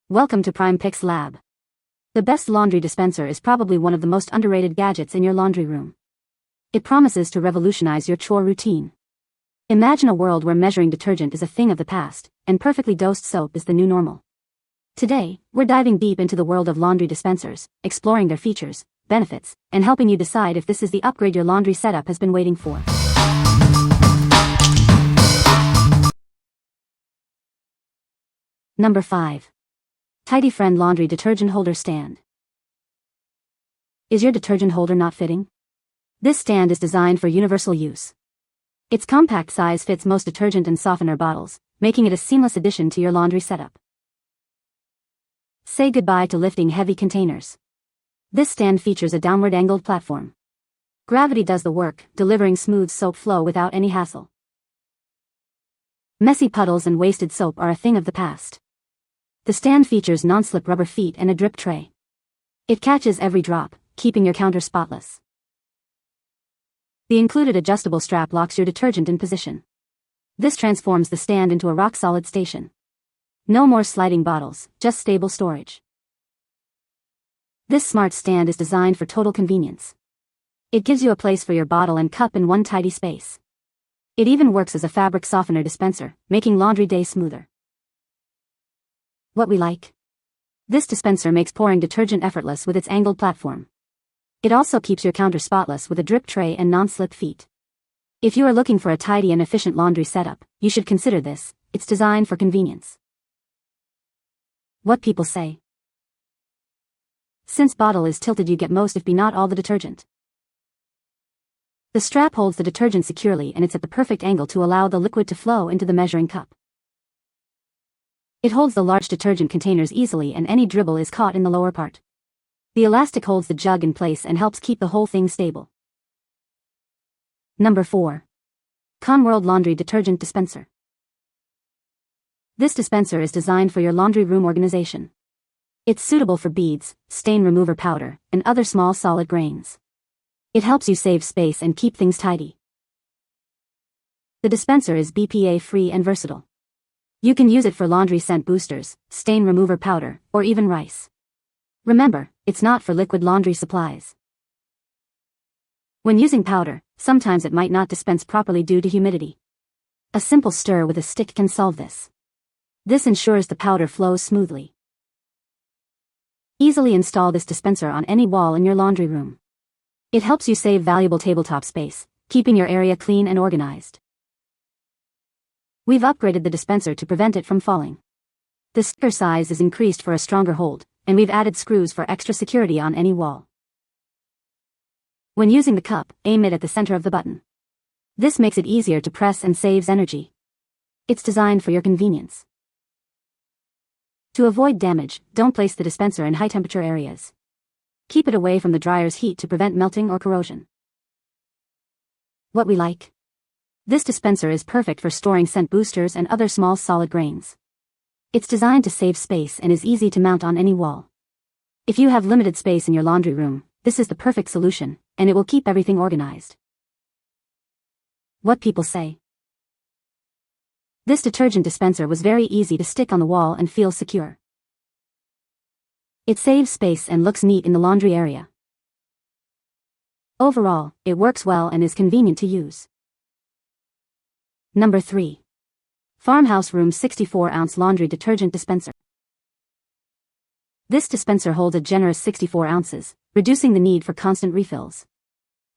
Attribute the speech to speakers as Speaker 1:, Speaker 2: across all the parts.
Speaker 1: Welcome to Prime Picks Lab. The best laundry dispenser is probably one of the most underrated gadgets in your laundry room. It promises to revolutionize your chore routine. Imagine a world where measuring detergent is a thing of the past, and perfectly dosed soap is the new normal. Today, we're diving deep into the world of laundry dispensers, exploring their features, benefits, and helping you decide if this is the upgrade your laundry setup has been waiting for. Number 5. TidyFriend Laundry Detergent Holder Stand. Is your detergent holder not fitting? This stand is designed for universal use. Its compact size fits most detergent and softener bottles, making it a seamless addition to your laundry setup. Say goodbye to lifting heavy containers. This stand features a downward-angled platform. Gravity does the work, delivering smooth soap flow without any hassle. Messy puddles and wasted soap are a thing of the past. The stand features non-slip rubber feet and a drip tray. It catches every drop, keeping your counter spotless. The included adjustable strap locks your detergent in position. This transforms the stand into a rock-solid station. No more sliding bottles, just stable storage. This smart stand is designed for total convenience. It gives you a place for your bottle and cup in one tidy space. It even works as a fabric softener dispenser, making laundry day smoother. What we like? This dispenser makes pouring detergent effortless with its angled platform. It also keeps your counter spotless with a drip tray and non-slip feet. If you are looking for a tidy and efficient laundry setup, you should consider this. It's designed for convenience. What people say. Since bottle is tilted, you get most if not all the detergent. The strap holds the detergent securely and it's at the perfect angle to allow the liquid to flow into the measuring cup. It holds the large detergent containers easily and any dribble is caught in the lower part. The elastic holds the jug in place and helps keep the whole thing stable. Number 4. Conworld Laundry Detergent Dispenser. This dispenser is designed for your laundry room organization. It's suitable for beads, stain remover powder, and other small solid grains. It helps you save space and keep things tidy. The dispenser is BPA-free and versatile. You can use it for laundry scent boosters, stain remover powder, or even rice. Remember, it's not for liquid laundry supplies. When using powder, sometimes it might not dispense properly due to humidity. A simple stir with a stick can solve this. This ensures the powder flows smoothly. Easily install this dispenser on any wall in your laundry room. It helps you save valuable tabletop space, keeping your area clean and organized. We've upgraded the dispenser to prevent it from falling. The sticker size is increased for a stronger hold, and we've added screws for extra security on any wall. When using the cup, aim it at the center of the button. This makes it easier to press and saves energy. It's designed for your convenience. To avoid damage, don't place the dispenser in high-temperature areas. Keep it away from the dryer's heat to prevent melting or corrosion. What we like? This dispenser is perfect for storing scent boosters and other small solid grains. It's designed to save space and is easy to mount on any wall. If you have limited space in your laundry room, this is the perfect solution, and it will keep everything organized. What people say. This detergent dispenser was very easy to stick on the wall and feel secure. It saves space and looks neat in the laundry area. Overall, it works well and is convenient to use. Number 3. Farmhouse Room 64-ounce Laundry Detergent Dispenser. This dispenser holds a generous 64 ounces, reducing the need for constant refills.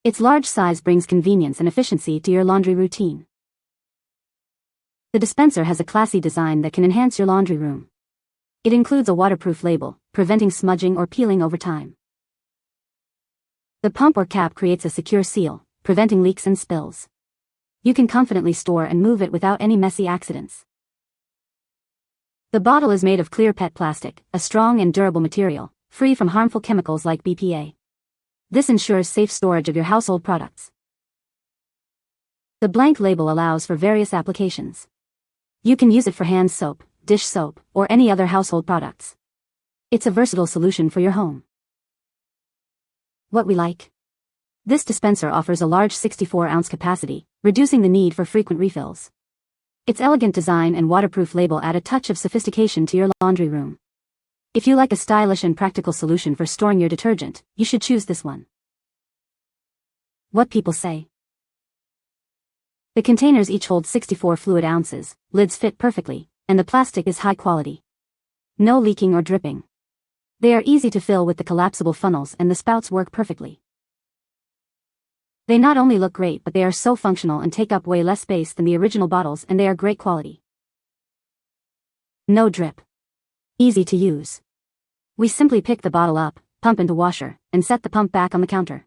Speaker 1: Its large size brings convenience and efficiency to your laundry routine. The dispenser has a classy design that can enhance your laundry room. It includes a waterproof label, preventing smudging or peeling over time. The pump or cap creates a secure seal, preventing leaks and spills. You can confidently store and move it without any messy accidents. The bottle is made of clear PET plastic, a strong and durable material, free from harmful chemicals like BPA. This ensures safe storage of your household products. The blank label allows for various applications. You can use it for hand soap, dish soap, or any other household products. It's a versatile solution for your home. What we like? This dispenser offers a large 64-ounce capacity, reducing the need for frequent refills. Its elegant design and waterproof label add a touch of sophistication to your laundry room. If you like a stylish and practical solution for storing your detergent, you should choose this one. What people say. The containers each hold 64 fluid ounces, lids fit perfectly, and the plastic is high quality. No leaking or dripping. They are easy to fill with the collapsible funnels and the spouts work perfectly. They not only look great but they are so functional and take up way less space than the original bottles, and they are great quality. No drip. Easy to use. We simply pick the bottle up, pump into washer, and set the pump back on the counter.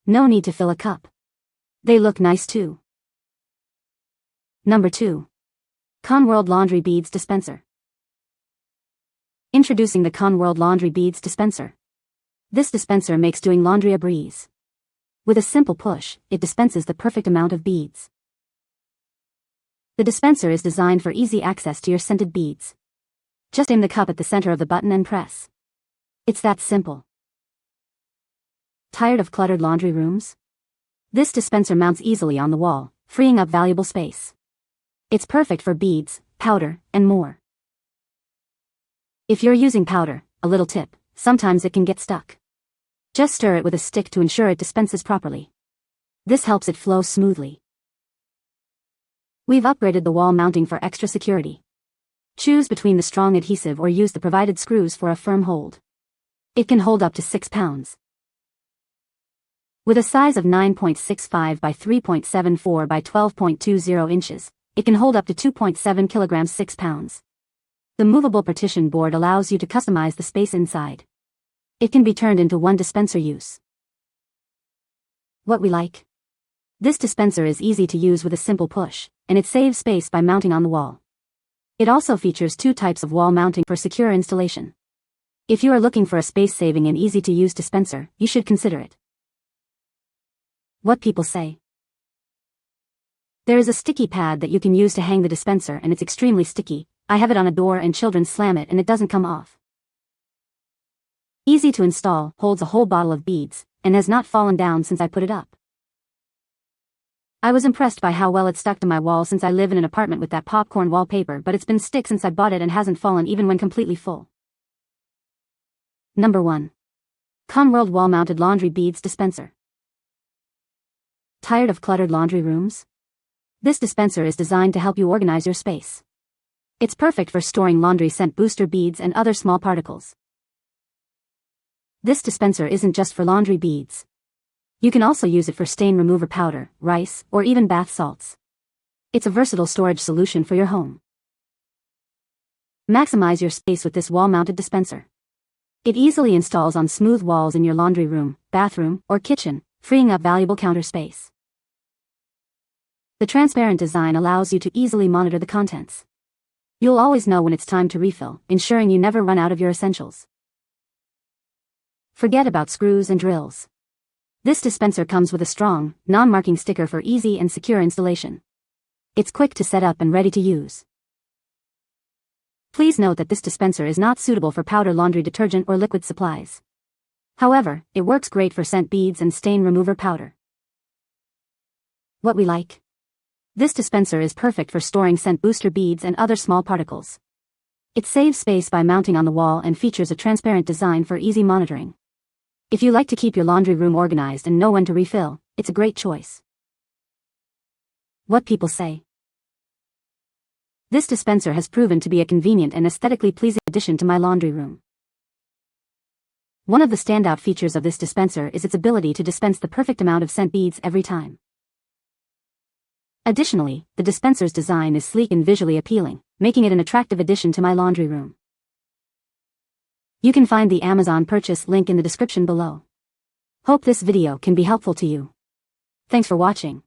Speaker 1: No need to fill a cup. They look nice too. Number 2. Conworld Laundry Beads Dispenser. Introducing the Conworld Laundry Beads Dispenser. This dispenser makes doing laundry a breeze. With a simple push, it dispenses the perfect amount of beads. The dispenser is designed for easy access to your scented beads. Just aim the cup at the center of the button and press. It's that simple. Tired of cluttered laundry rooms? This dispenser mounts easily on the wall, freeing up valuable space. It's perfect for beads, powder, and more. If you're using powder, a little tip, sometimes it can get stuck. Just stir it with a stick to ensure it dispenses properly. This helps it flow smoothly. We've upgraded the wall mounting for extra security. Choose between the strong adhesive or use the provided screws for a firm hold. It can hold up to 6 pounds. With a size of 9.65 by 3.74 by 12.20 inches, it can hold up to 2.7 kilograms 6 pounds. The movable partition board allows you to customize the space inside. It can be turned into one dispenser use. What we like. This dispenser is easy to use with a simple push, and it saves space by mounting on the wall. It also features 2 types of wall mounting for secure installation. If you are looking for a space-saving and easy-to-use dispenser, you should consider it. What people say. There is a sticky pad that you can use to hang the dispenser, and it's extremely sticky. I have it on a door and children slam it and it doesn't come off. Easy to install, holds a whole bottle of beads, and has not fallen down since I put it up. I was impressed by how well it stuck to my wall since I live in an apartment with that popcorn wallpaper, but it's been stuck since I bought it and hasn't fallen even when completely full. Number 1. Conworld Wall-Mounted Laundry Beads Dispenser. Tired of cluttered laundry rooms? This dispenser is designed to help you organize your space. It's perfect for storing laundry scent booster beads and other small particles. This dispenser isn't just for laundry beads. You can also use it for stain remover powder, rice, or even bath salts. It's a versatile storage solution for your home. Maximize your space with this wall-mounted dispenser. It easily installs on smooth walls in your laundry room, bathroom, or kitchen, freeing up valuable counter space. The transparent design allows you to easily monitor the contents. You'll always know when it's time to refill, ensuring you never run out of your essentials. Forget about screws and drills. This dispenser comes with a strong, non-marking sticker for easy and secure installation. It's quick to set up and ready to use. Please note that this dispenser is not suitable for powder laundry detergent or liquid supplies. However, it works great for scent beads and stain remover powder. What we like. This dispenser is perfect for storing scent booster beads and other small particles. It saves space by mounting on the wall and features a transparent design for easy monitoring. If you like to keep your laundry room organized and know when to refill, it's a great choice. What people say. This dispenser has proven to be a convenient and aesthetically pleasing addition to my laundry room. One of the standout features of this dispenser is its ability to dispense the perfect amount of scent beads every time. Additionally, the dispenser's design is sleek and visually appealing, making it an attractive addition to my laundry room. You can find the Amazon purchase link in the description below. Hope this video can be helpful to you. Thanks for watching.